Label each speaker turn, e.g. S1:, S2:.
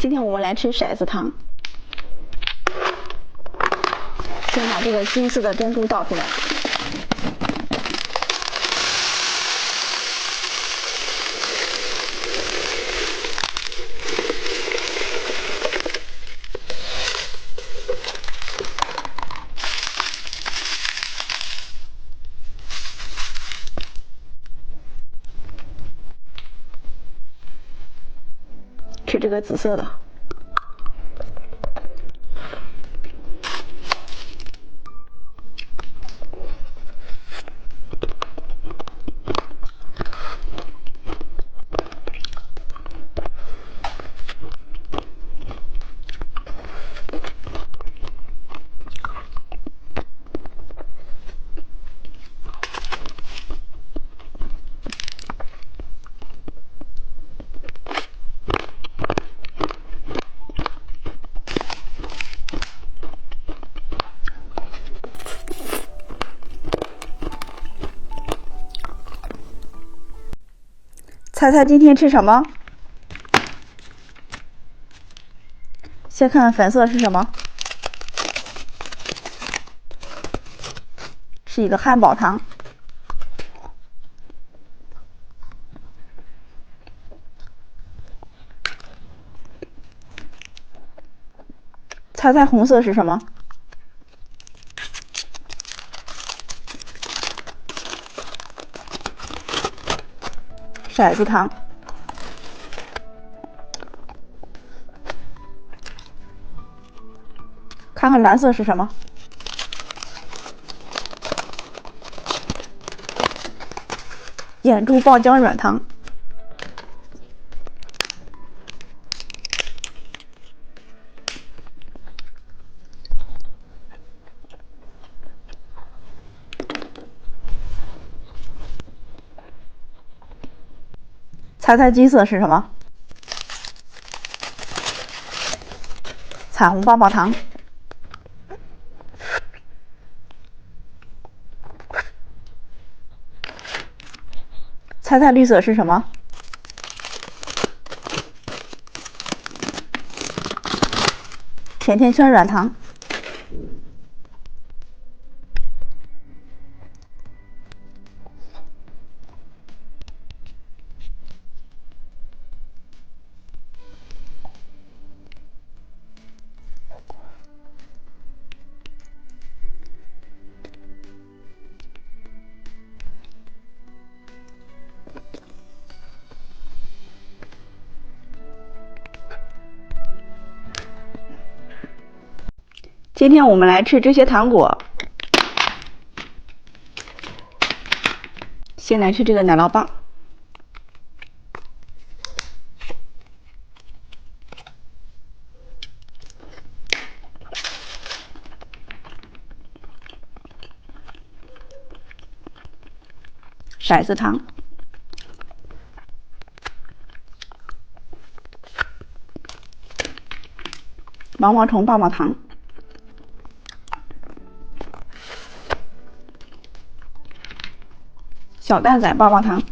S1: 今天我们来吃骰子糖，先把这个金色的珍珠倒出来。吃这个紫色的。猜猜今天吃什么？先看粉色是什么？是一个汉堡糖。猜猜红色是什么？骰子糖。看看蓝色是什么？眼珠爆浆软糖。猜猜金色是什么？彩虹棒棒糖。猜猜绿色是什么？甜甜圈软糖。今天我们来吃这些糖果。先来吃这个奶酪棒。骰子糖。毛毛虫棒棒糖。小蛋仔棒棒糖。